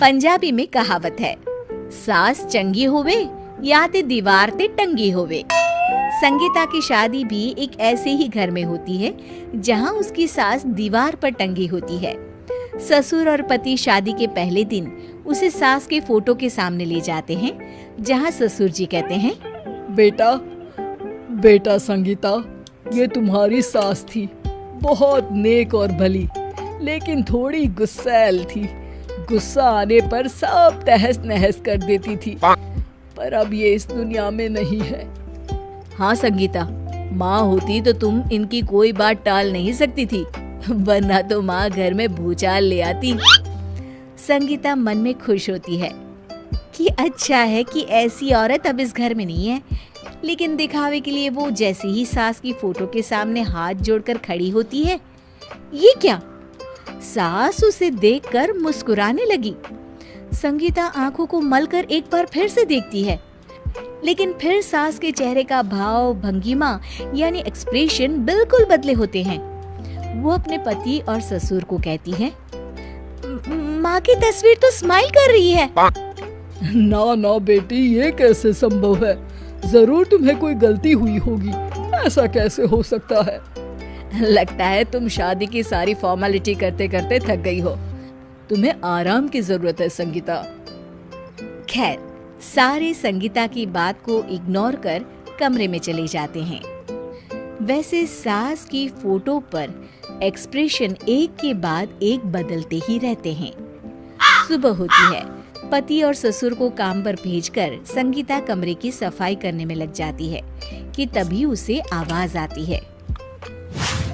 पंजाबी में कहावत है, सास चंगी होवे या ते दीवार ते टंगी होवे। संगीता की शादी भी एक ऐसे ही घर में होती है जहां उसकी सास दीवार पर टंगी होती है। ससुर और पति शादी के पहले दिन उसे सास के फोटो के सामने ले जाते हैं, जहां ससुर जी कहते हैं, बेटा संगीता, ये तुम्हारी सास थी, बहुत नेक और भली, लेकिन थोड़ी गुस्सैल थी। गुस्सा आने पर सब तहस नहस कर देती थी, पर अब ये इस दुनिया में नहीं है। हाँ संगीता, माँ होती तो तुम इनकी कोई बात टाल नहीं सकती थी, वरना तो माँ घर में भूचाल ले आती। संगीता मन में खुश होती है कि अच्छा है कि ऐसी औरत अब इस घर में नहीं है, लेकिन दिखावे के लिए वो जैसे ही सास की फोटो के सामने हाथ जोड़कर खड़ी होती है, ये क्या? सास उसे देखकर मुस्कुराने लगी। संगीता आंखों को मलकर एक बार फिर से देखती है, लेकिन फिर सास के चेहरे का भाव, भंगिमा यानी एक्सप्रेशन बिल्कुल बदले होते हैं। वो अपने पति और ससुर को कहती है, माँ की तस्वीर तो स्माइल कर रही है। ना बेटी, ये कैसे संभव है? जरूर तुम्हें कोई गलती हुई होगी, ऐसा कैसे हो सकता है? लगता है तुम शादी की सारी फॉर्मेलिटी करते करते थक गई हो, तुम्हें आराम की जरूरत है संगीता। खैर, सारे संगीता की बात को इग्नोर कर कमरे में चले जाते हैं। वैसे सास की फोटो पर एक्सप्रेशन एक के बाद एक बदलते ही रहते हैं। सुबह होती है, पति और ससुर को काम पर भेजकर संगीता कमरे की सफाई करने में लग जाती है कि तभी उसे आवाज आती है,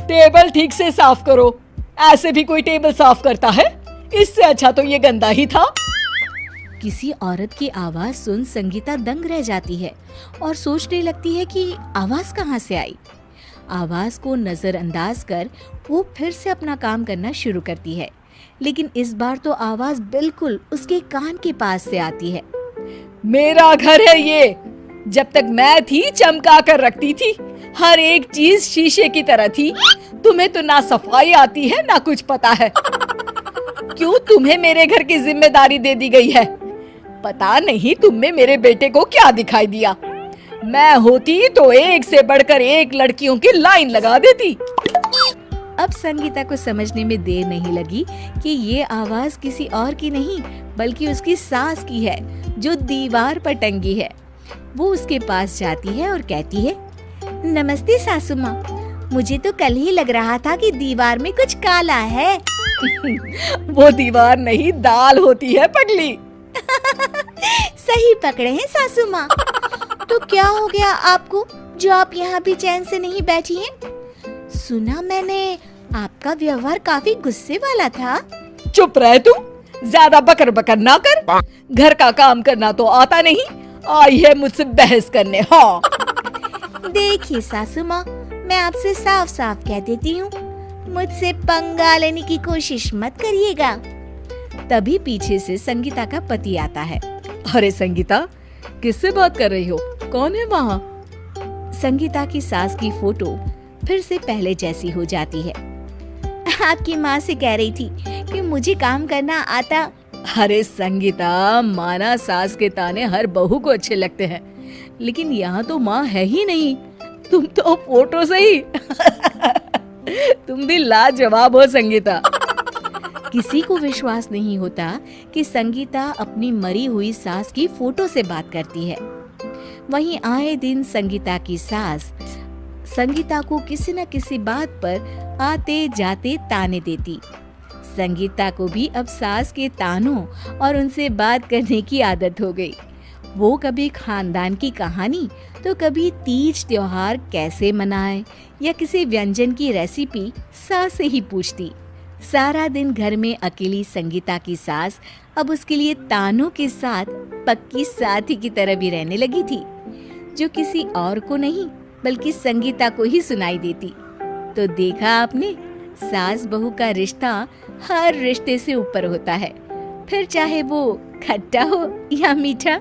टेबल ठीक से साफ करो। ऐसे भी कोई टेबल साफ करता है? इससे अच्छा तो ये गंदा ही था। किसी औरत की आवाज सुन संगीता दंग रह जाती है और सोचने लगती है कि आवाज कहाँ से आई। आवाज को नजरअंदाज कर वो फिर से अपना काम करना शुरू करती है, लेकिन इस बार तो आवाज बिल्कुल उसके कान के पास से आती है। मेरा घर है ये, जब तक मैं थी चमका कर रखती थी, हर एक चीज शीशे की तरह थी। तुम्हें तो ना सफाई आती है ना कुछ पता है। क्यों तुम्हें मेरे घर की जिम्मेदारी दे दी गई है? पता नहीं तुम में मेरे बेटे को क्या दिखाई दिया। मैं होती तो एक से बढ़कर एक लड़कियों की लाइन लगा देती। अब संगीता को समझने में देर नहीं लगी कि ये आवाज किसी और की नहीं बल्कि उसकी सास की है, जो दीवार पर टंगी है। वो उसके पास जाती है और कहती है, नमस्ते सासू माँ, मुझे तो कल ही लग रहा था कि दीवार में कुछ काला है। वो दीवार नहीं, दाल होती है पगली। सही पकड़े हैं सासू माँ। तो क्या हो गया आपको जो आप यहाँ भी चैन से नहीं बैठी हैं? सुना मैंने आपका व्यवहार काफी गुस्से वाला था। चुप रहे तुम, ज्यादा बकर बकर ना कर। घर का काम करना तो आता नहीं, आई है मुझसे बहस करने। हाँ देखिए सासू माँ, मैं आपसे साफ साफ कह देती हूँ, मुझसे पंगा लेने की कोशिश मत करिएगा। तभी पीछे से संगीता का पति आता है। अरे संगीता, किससे बात कर रही हो? कौन है वहाँ? संगीता की सास की फोटो फिर से पहले जैसी हो जाती है। आपकी माँ से कह रही थी कि मुझे काम करना आता। अरे संगीता, माना सास के ताने हर बहू को अच्छे लगते हैं, लेकिन यहाँ तो माँ है ही नहीं, तुम तो फोटो से ही। तुम भी लाजवाब हो संगीता। किसी को विश्वास नहीं होता कि संगीता अपनी मरी हुई सास की फोटो से बात करती है। वहीं आए दिन संगीता की सास संगीता को किसी न किसी बात पर आते जाते ताने देती। संगीता को भी अब सास के तानों और उनसे बात करने की आदत हो गई। वो कभी खानदान की कहानी तो कभी तीज त्योहार कैसे मनाए या किसी व्यंजन की रेसिपी सास से ही पूछती। सारा दिन घर में अकेली संगीता की सास अब उसके लिए तानों के साथ पक्की साथी की तरह भी रहने लगी थी, जो किसी और को नहीं बल्कि संगीता को ही सुनाई देती। तो देखा आपने, सास बहू का रिश्ता हर रिश्ते से ऊपर होता है, फिर चाहे वो खट्टा हो या मीठा।